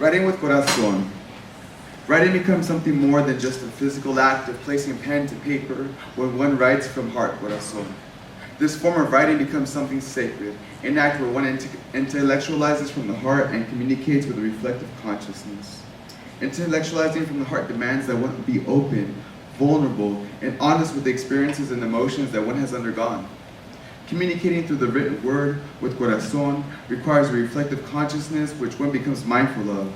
Writing with corazón. Writing becomes something more than just a physical act of placing pen to paper when one writes from heart, corazón. This form of writing becomes something sacred, an act where one intellectualizes from the heart and communicates with a reflective consciousness. Intellectualizing from the heart demands that one be open, vulnerable, and honest with the experiences and emotions that one has undergone. Communicating through the written word with corazón requires a reflective consciousness which one becomes mindful of.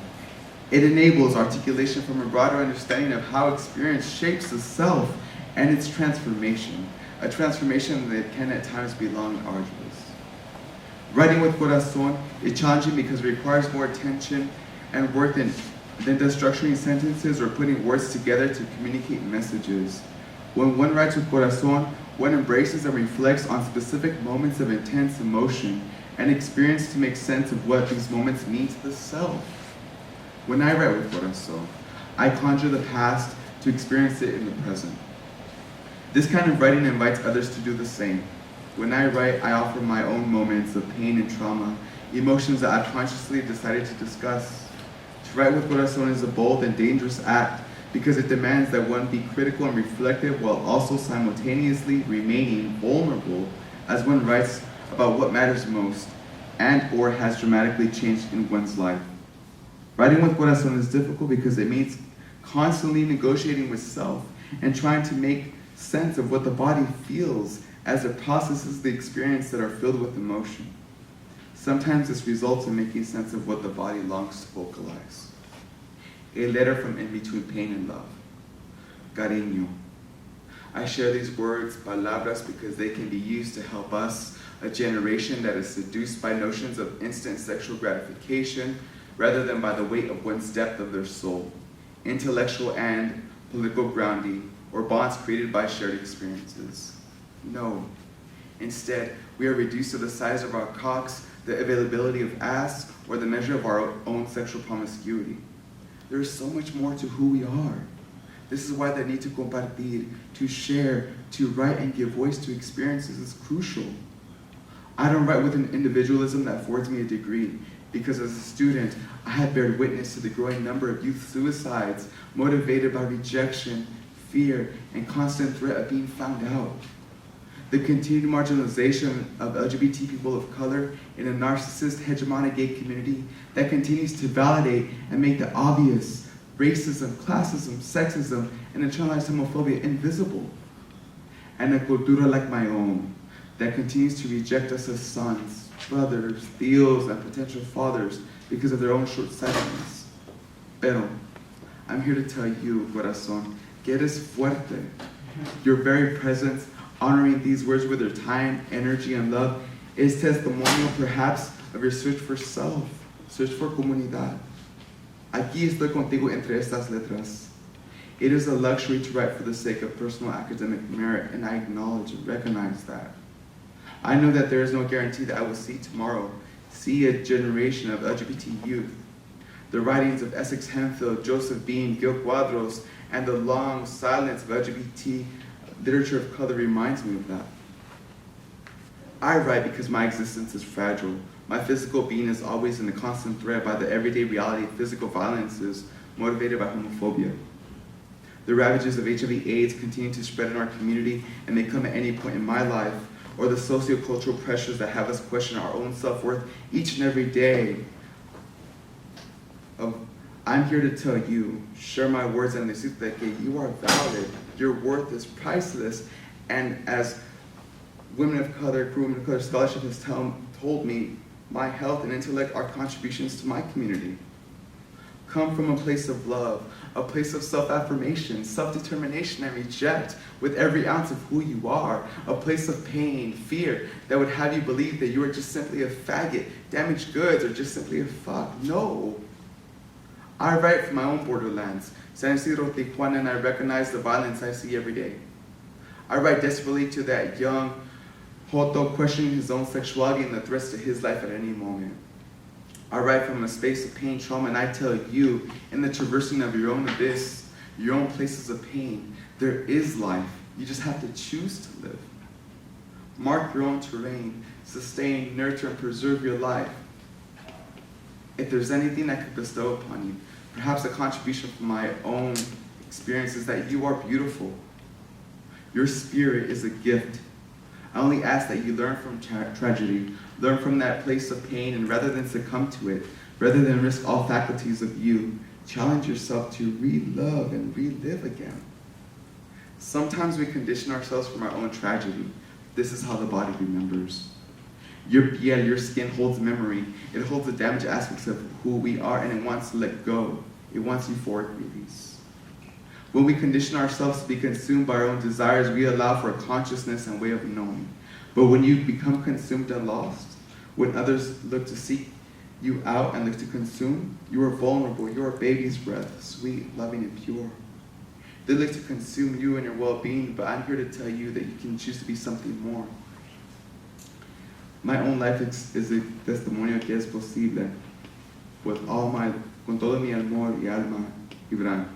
It enables articulation from a broader understanding of how experience shapes the self and its transformation, a transformation that can at times be long and arduous. Writing with corazón is challenging because it requires more attention and work than just structuring sentences or putting words together to communicate messages. When one writes with corazón, one embraces and reflects on specific moments of intense emotion and experience to make sense of what these moments mean to the self. When I write with corazón, I conjure the past to experience it in the present. This kind of writing invites others to do the same. When I write, I offer my own moments of pain and trauma, emotions that I've consciously decided to discuss. To write with corazón is a bold and dangerous act because it demands that one be critical and reflective while also simultaneously remaining vulnerable as one writes about what matters most and or has dramatically changed in one's life. Writing with corazón is difficult because it means constantly negotiating with self and trying to make sense of what the body feels as it processes the experience that are filled with emotion. Sometimes this results in making sense of what the body longs to vocalize. A letter from in between pain and love. Cariño. I share these words, palabras, because they can be used to help us, a generation that is seduced by notions of instant sexual gratification rather than by the weight of one's depth of their soul, intellectual and political grounding, or bonds created by shared experiences. No. Instead, we are reduced to the size of our cocks, the availability of ass, or the measure of our own sexual promiscuity. There is so much more to who we are. This is why the need to compartir, to share, to write and give voice to experiences is crucial. I don't write with an individualism that affords me a degree, because as a student, I had bared witness to the growing number of youth suicides motivated by rejection, fear, and constant threat of being found out. The continued marginalization of LGBT people of color in a narcissist hegemonic gay community that continues to validate and make the obvious racism, classism, sexism, and internalized homophobia invisible. And a cultura like my own that continues to reject us as sons, brothers, tíos, and potential fathers because of their own short-sightedness. Pero, I'm here to tell you, corazón, que eres fuerte. Your very presence, honoring these words with your time, energy, and love is testimonial perhaps of your search for self, search for comunidad. Aquí estoy contigo entre estas letras. It is a luxury to write for the sake of personal academic merit, and I acknowledge and recognize that. I know that there is no guarantee that I will see tomorrow, see a generation of LGBT youth. The writings of Essex Hemphill, Joseph Bean, Gil Cuadros, and the long silence of LGBT literature of color reminds me of that. I write because my existence is fragile. My physical being is always in a constant threat by the everyday reality of physical violences motivated by homophobia. The ravages of HIV/AIDS continue to spread in our community and may come at any point in my life, or the sociocultural pressures that have us question our own self-worth each and every day. I'm here to tell you, share my words and decir that you are valid, your worth is priceless, and as women of color, queer women of color scholarship has told me, my health and intellect are contributions to my community. Come from a place of love, a place of self-affirmation, self-determination, and reject with every ounce of who you are, a place of pain, fear, that would have you believe that you are just simply a faggot, damaged goods, or just simply a fuck. No. I write from my own borderlands, San Isidro, Tijuana, and I recognize the violence I see every day. I write desperately to that young Joto questioning his own sexuality and the threats to his life at any moment. I write from a space of pain, trauma, and I tell you, in the traversing of your own abyss, your own places of pain, there is life. You just have to choose to live. Mark your own terrain, sustain, nurture, and preserve your life. If there's anything I could bestow upon you, perhaps a contribution from my own experience is that you are beautiful. Your spirit is a gift. I only ask that you learn from tragedy, learn from that place of pain, and rather than succumb to it, rather than risk all faculties of you, challenge yourself to re-love and relive again. Sometimes we condition ourselves from our own tragedy. This is how the body remembers. Your skin holds memory. It holds the damaged aspects of who we are, and it wants to let go. It wants euphoric release. When we condition ourselves to be consumed by our own desires, we allow for a consciousness and way of knowing. But when you become consumed and lost, when others look to seek you out and look to consume, you are vulnerable. You are a baby's breath, sweet, loving, and pure. They look to consume you and your well-being, but I'm here to tell you that you can choose to be something more. My own life is a testimonio que es posible. Con todo mi amor y alma, Gibran.